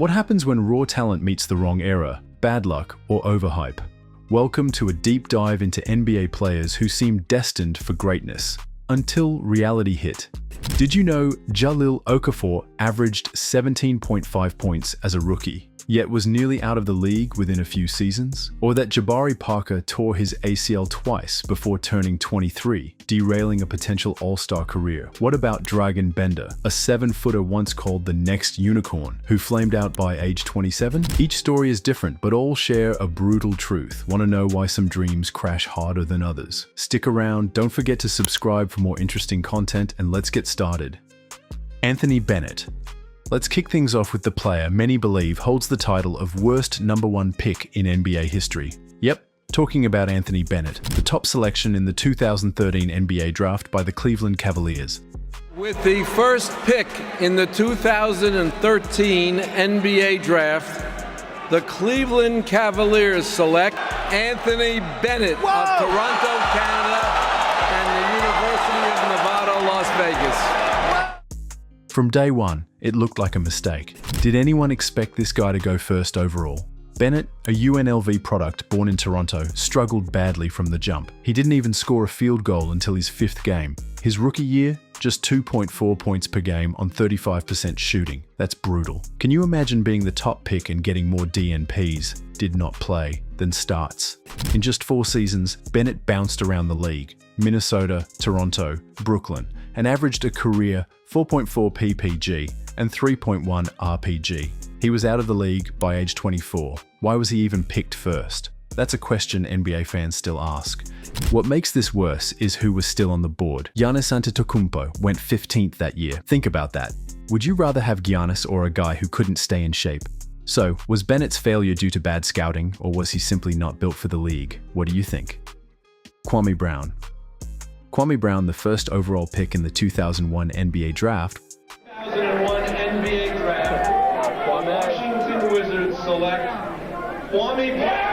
What happens when raw talent meets the wrong era, bad luck, or overhype? Welcome to a deep dive into NBA players who seemed destined for greatness, until reality hit. Did you know Jahlil Okafor averaged 17.5 points as a rookie, yet was nearly out of the league within a few seasons? Or that Jabari Parker tore his ACL twice before turning 23, derailing a potential all-star career? What about Dragan Bender, a 7-footer once called the next unicorn, who flamed out by age 27? Each story is different, but all share a brutal truth. Want to know why some dreams crash harder than others? Stick around, don't forget to subscribe for more interesting content, and let's get started. Anthony Bennett. Let's kick things off with the player many believe holds the title of worst #1 pick in NBA history. Yep, talking about Anthony Bennett, the top selection in the 2013 NBA draft by the Cleveland Cavaliers. With the first pick in the 2013 NBA draft, the Cleveland Cavaliers select Anthony Bennett of Toronto, Canada, and the University of Nevada, Las Vegas. From day one, it looked like a mistake. Did anyone expect this guy to go first overall? Bennett, a UNLV product born in Toronto, struggled badly from the jump. He didn't even score a field goal until his 5th game. His rookie year, just 2.4 points per game on 35% shooting. That's brutal. Can you imagine being the top pick and getting more DNPs, did not play, than starts? In just 4 seasons, Bennett bounced around the league. Minnesota, Toronto, Brooklyn, and averaged a career 4.4 PPG and 3.1 RPG. He was out of the league by age 24. Why was he even picked first? That's a question NBA fans still ask. What makes this worse is who was still on the board. Giannis Antetokounmpo went 15th that year. Think about that. Would you rather have Giannis or a guy who couldn't stay in shape? So, was Bennett's failure due to bad scouting, or was he simply not built for the league? What do you think? Kwame Brown. Kwame Brown, the first overall pick in the 2001 NBA draft, 2001 NBA draft, Washington Wizards select Kwame Brown.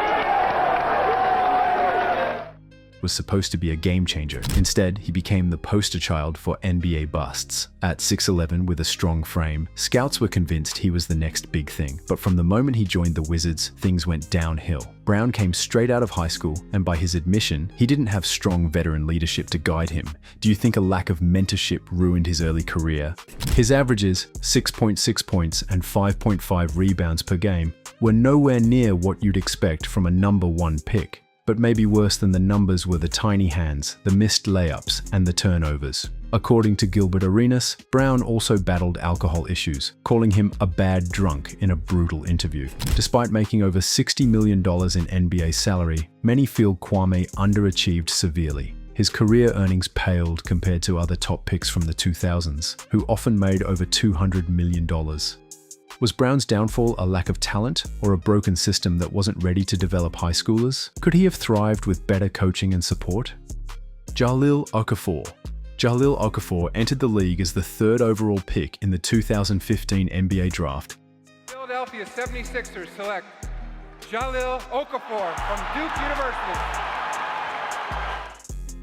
was supposed to be a game changer. Instead, he became the poster child for NBA busts. At 6'11" with a strong frame, scouts were convinced he was the next big thing. But from the moment he joined the Wizards, things went downhill. Brown came straight out of high school, and by his admission, he didn't have strong veteran leadership to guide him. Do you think a lack of mentorship ruined his early career? His averages, 6.6 points and 5.5 rebounds per game, were nowhere near what you'd expect from a #1 pick. But maybe worse than the numbers were the tiny hands, the missed layups, and the turnovers. According to Gilbert Arenas, Brown also battled alcohol issues, calling him a bad drunk in a brutal interview. Despite making over $60 million in NBA salary, many feel Kwame underachieved severely. His career earnings paled compared to other top picks from the 2000s, who often made over $200 million. Was Brown's downfall a lack of talent or a broken system that wasn't ready to develop high schoolers? Could he have thrived with better coaching and support? Jahlil Okafor. Jahlil Okafor entered the league as the 3rd overall pick in the 2015 NBA draft. Philadelphia 76ers select Jahlil Okafor from Duke University.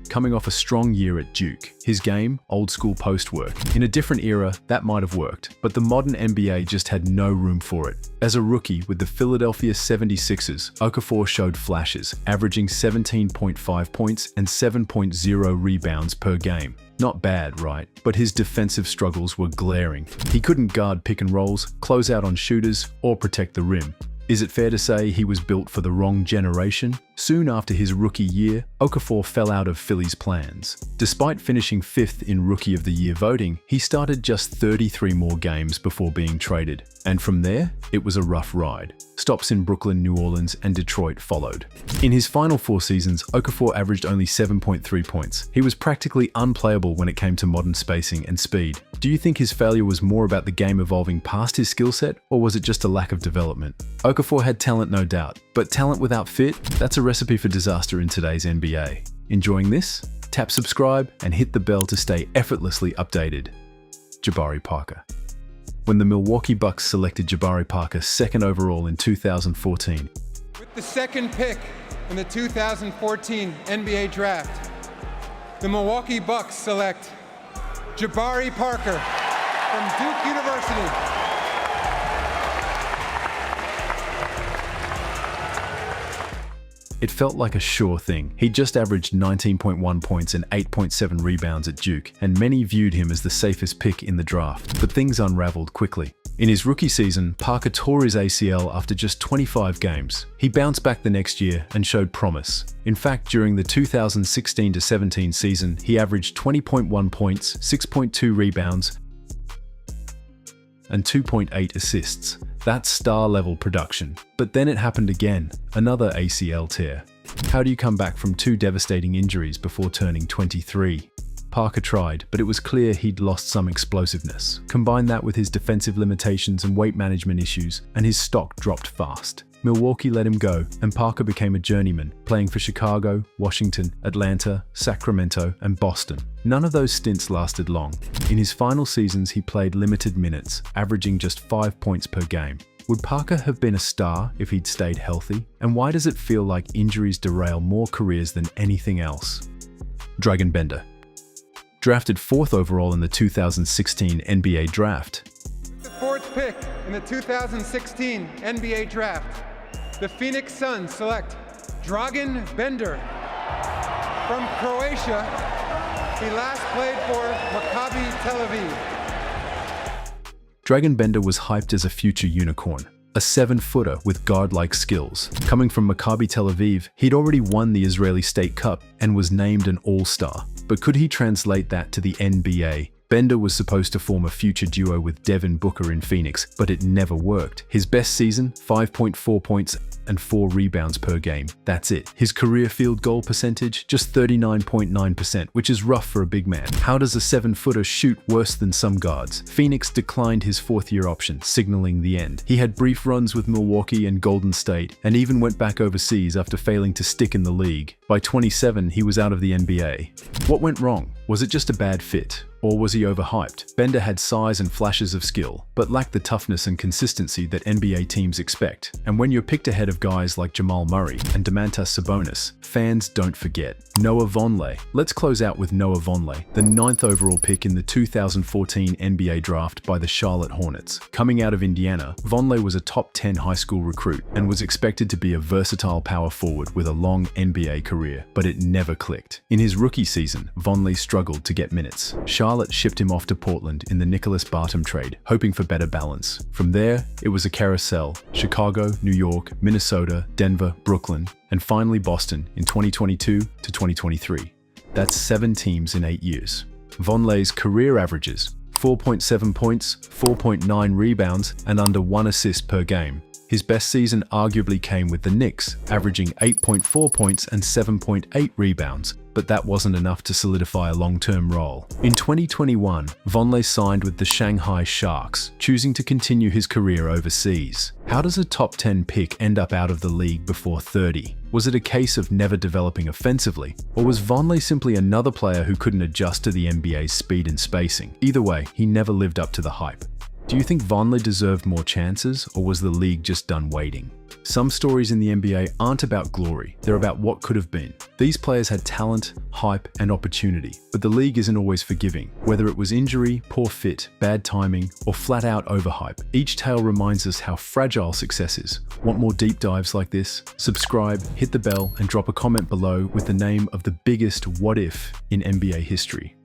Coming off a strong year at Duke, his game, old school post work. In a different era, that might have worked, but the modern NBA just had no room for it. As a rookie with the Philadelphia 76ers, Okafor showed flashes, averaging 17.5 points and 7.0 rebounds per game. Not bad, right? But his defensive struggles were glaring. He couldn't guard pick and rolls, close out on shooters, or protect the rim. Is it fair to say he was built for the wrong generation? Soon after his rookie year, Okafor fell out of Philly's plans. Despite finishing 5th in Rookie of the Year voting, he started just 33 more games before being traded. And from there, it was a rough ride. Stops in Brooklyn, New Orleans, and Detroit followed. In his final 4 seasons, Okafor averaged only 7.3 points. He was practically unplayable when it came to modern spacing and speed. Do you think his failure was more about the game evolving past his skill set, or was it just a lack of development? Okafor had talent, no doubt, but talent without fit? That's a recipe for disaster in today's NBA. Enjoying this? Tap subscribe and hit the bell to stay effortlessly updated. Jabari Parker. When the Milwaukee Bucks selected Jabari Parker 2nd overall in 2014. With the 2nd pick in the 2014 NBA draft, the Milwaukee Bucks select Jabari Parker from Duke University. It felt like a sure thing. He just averaged 19.1 points and 8.7 rebounds at Duke, and many viewed him as the safest pick in the draft. But things unraveled quickly. In his rookie season, Parker tore his ACL after just 25 games. He bounced back the next year and showed promise. In fact, during the 2016-17 season, he averaged 20.1 points, 6.2 rebounds, and 2.8 assists. That's star-level production. But then it happened again, another ACL tear. How do you come back from two devastating injuries before turning 23? Parker tried, but it was clear he'd lost some explosiveness. Combine that with his defensive limitations and weight management issues, and his stock dropped fast. Milwaukee let him go, and Parker became a journeyman, playing for Chicago, Washington, Atlanta, Sacramento, and Boston. None of those stints lasted long. In his final seasons, he played limited minutes, averaging just 5 points per game. Would Parker have been a star if he'd stayed healthy? And why does it feel like injuries derail more careers than anything else? Dragan Bender. Drafted 4th overall in the 2016 NBA Draft. The 4th pick in the 2016 NBA Draft, the Phoenix Suns select Dragan Bender. From Croatia, he last played for Maccabi Tel Aviv. Dragan Bender was hyped as a future unicorn, a 7-footer with guard-like skills. Coming from Maccabi Tel Aviv, he'd already won the Israeli State Cup and was named an All-Star. But could he translate that to the NBA? Bender was supposed to form a future duo with Devin Booker in Phoenix, but it never worked. His best season, 5.4 points and 4 rebounds per game. That's it. His career field goal percentage, just 39.9%, which is rough for a big man. How does a 7-footer shoot worse than some guards? Phoenix declined his 4th-year option, signaling the end. He had brief runs with Milwaukee and Golden State, and even went back overseas after failing to stick in the league. By 27, he was out of the NBA. What went wrong? Was it just a bad fit? Or was he overhyped? Bender had size and flashes of skill, but lacked the toughness and consistency that NBA teams expect. And when you're picked ahead of guys like Jamal Murray and Domantas Sabonis, fans don't forget. Noah Vonleh. Let's close out with Noah Vonleh, the 9th overall pick in the 2014 NBA Draft by the Charlotte Hornets. Coming out of Indiana, Vonleh was a top 10 high school recruit and was expected to be a versatile power forward with a long NBA career, but it never clicked. In his rookie season, Vonleh struggled to get minutes. Charlotte shipped him off to Portland in the Nicholas Batum trade, hoping for better balance. From there, it was a carousel: Chicago, New York, Minnesota, Denver, Brooklyn, and finally Boston in 2022 to 2023. That's 7 teams in 8 years. Vonleh's career averages: 4.7 points, 4.9 rebounds, and under 1 assist per game. His best season arguably came with the Knicks, averaging 8.4 points and 7.8 rebounds, but that wasn't enough to solidify a long-term role. In 2021, Vonleh signed with the Shanghai Sharks, choosing to continue his career overseas. How does a top 10 pick end up out of the league before 30? Was it a case of never developing offensively, or was Vonleh simply another player who couldn't adjust to the NBA's speed and spacing? Either way, he never lived up to the hype. Do you think Vonleh deserved more chances, or was the league just done waiting? Some stories in the NBA aren't about glory, they're about what could have been. These players had talent, hype, and opportunity, but the league isn't always forgiving. Whether it was injury, poor fit, bad timing, or flat-out overhype, each tale reminds us how fragile success is. Want more deep dives like this? Subscribe, hit the bell, and drop a comment below with the name of the biggest what if in NBA history.